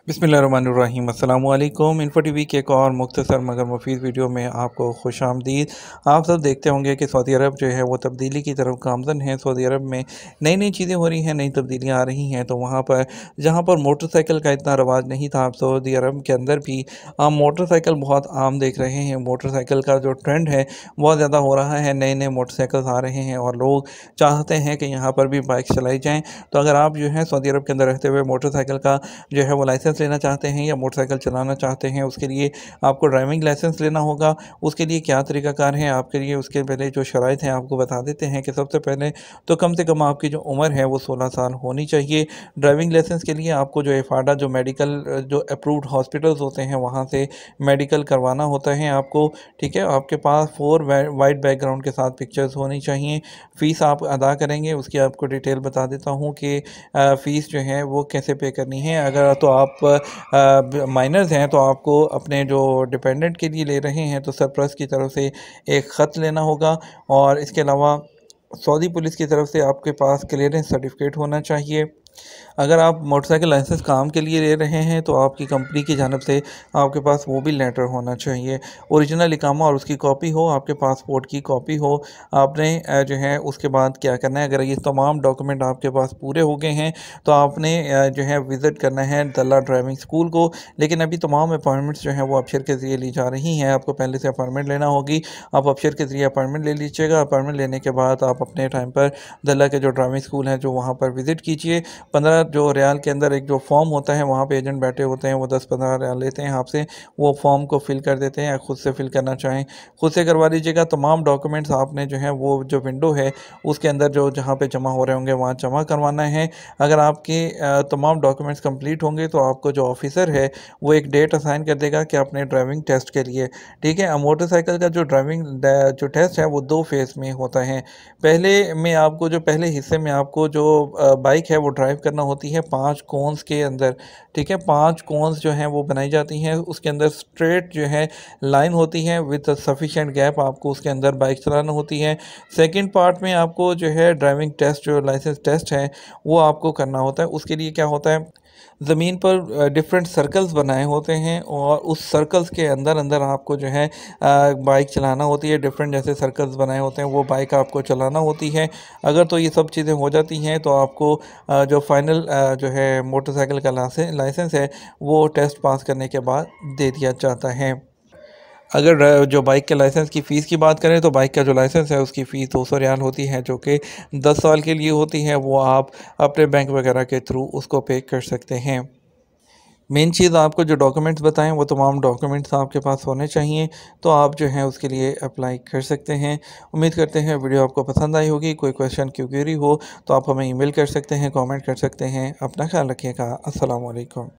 बिस्मिल्लाहिर्रहमानिर्रहीम अस्सलामु अलैकुम। इन्फो टीवी के एक और मुख्तसर मगर मुफीद वीडियो में आपको खुशामदीद। आप सब देखते होंगे कि सऊदी अरब जो है वो तब्दीली की तरफ गामज़न है। सऊदी अरब में नई नई चीज़ें हो रही हैं, नई तब्दीलियाँ आ रही हैं। तो वहाँ पर जहाँ पर मोटरसाइकिल का इतना रवाज नहीं था, अब सऊदी अरब के अंदर भी मोटरसाइकिल बहुत आम देख रहे हैं। मोटरसाइकिल का जो ट्रेंड है बहुत ज़्यादा हो रहा है, नए नए मोटरसाइकिल्स आ रहे हैं और लोग चाहते हैं कि यहाँ पर भी बाइक चलाई जाएँ। तो अगर आप जो है सऊदी अरब के अंदर रहते हुए मोटरसाइकिल का जो है वो लाइसेंस लेना चाहते हैं या मोटरसाइकिल चलाना चाहते हैं, उसके लिए आपको ड्राइविंग लाइसेंस लेना होगा। उसके लिए क्या तरीक़ाकार है आपके लिए, उसके पहले जो शराइत हैं आपको बता देते हैं कि सबसे पहले तो कम से कम आपकी जो उम्र है वो 16 साल होनी चाहिए। ड्राइविंग लाइसेंस के लिए आपको जो एफाडा जो मेडिकल जो अप्रूव्ड हॉस्पिटल्स होते हैं वहाँ से मेडिकल करवाना होता है आपको। ठीक है, आपके पास 4 वाइट बैकग्राउंड के साथ पिक्चर्स होनी चाहिए। फ़ीस आप अदा करेंगे, उसकी आपको डिटेल बता देता हूँ कि फ़ीस जो है वो कैसे पे करनी है। अगर तो आप माइनर्स हैं तो आपको अपने जो डिपेंडेंट के लिए ले रहे हैं तो सरप्लस की तरफ से एक ख़त लेना होगा। और इसके अलावा सऊदी पुलिस की तरफ से आपके पास क्लियरेंस सर्टिफिकेट होना चाहिए। अगर आप मोटरसाइकिल लाइसेंस काम के लिए ले रहे हैं तो आपकी कंपनी की जानब से आपके पास वो भी लेटर होना चाहिए। ओरिजिनल इकामा और उसकी कॉपी हो, आपके पासपोर्ट की कॉपी हो। आपने जो है उसके बाद क्या करना है, अगर ये तमाम डॉक्यूमेंट आपके पास पूरे हो गए हैं तो आपने जो है विज़िट करना है दल्ला ड्राइविंग स्कूल को। लेकिन अभी तमाम अपॉइंटमेंट्स जो हैं वो अबशर के ज़रिए ली जा रही हैं, आपको पहले से अपॉइंटमेंट लेना होगी। आप अबशर के ज़रिए अपॉइंटमेंट ले लीजिएगा। अपॉइंटमेंट लेने के बाद आप अपने टाइम पर दल्ला के जो ड्राइविंग स्कूल हैं जो वहाँ पर विज़िट कीजिए। 15 जो रियाल के अंदर एक जो फॉर्म होता है वहाँ पे एजेंट बैठे होते हैं, वो 10-15 रियाल लेते हैं आपसे। वो फॉर्म को फिल कर देते हैं, खुद से फिल करना चाहें खुद से करवा लीजिएगा। तमाम डॉक्यूमेंट्स आपने जो है वो जो विंडो है उसके अंदर जो जहाँ पे जमा हो रहे होंगे वहाँ जमा करवाना है। अगर आपके तमाम डॉक्यूमेंट्स कंप्लीट होंगे तो आपको जो ऑफिसर है वो एक डेट असाइन कर देगा कि अपने ड्राइविंग टेस्ट के लिए। ठीक है, मोटरसाइकिल का जो ड्राइविंग जो टेस्ट है वो 2 फेज़ में होता है। पहले में आपको जो पहले हिस्से में आपको जो बाइक है वो ड्राइव करना होती है 5 कोन्स के अंदर। ठीक है, 5 कोन्स जो हैं वो बनाई जाती हैं, उसके अंदर स्ट्रेट जो है लाइन होती है विद सफिशिएंट गैप, आपको उसके अंदर बाइक चलाना होती है। सेकंड पार्ट में आपको जो है ड्राइविंग टेस्ट जो लाइसेंस टेस्ट है वो आपको करना होता है। उसके लिए क्या होता है, ज़मीन पर डिफरेंट सर्कल्स बनाए होते हैं और उस सर्कल्स के अंदर अंदर आपको जो है बाइक चलाना होती है। डिफरेंट जैसे सर्कल्स बनाए होते हैं वो बाइक आपको चलाना होती है। अगर तो ये सब चीज़ें हो जाती हैं तो आपको जो फाइनल जो है मोटरसाइकिल का लाइसेंस है वो टेस्ट पास करने के बाद दे दिया जाता है। अगर जो बाइक के लाइसेंस की फ़ीस की बात करें तो बाइक का जो लाइसेंस है उसकी फ़ीस 200 रियाल होती है, जो कि 10 साल के लिए होती है। वो आप अपने बैंक वगैरह के थ्रू उसको पे कर सकते हैं। मेन चीज़ आपको जो डॉक्यूमेंट्स बताएं वो तमाम डॉक्यूमेंट्स आपके पास होने चाहिए, तो आप जो है उसके लिए अप्लाई कर सकते हैं। उम्मीद करते हैं वीडियो आपको पसंद आई होगी। कोई क्वेश्चन क्वेरी हो तो आप हमें ईमेल कर सकते हैं, कमेंट कर सकते हैं। अपना ख्याल रखिएगा। अस्सलाम वालेकुम।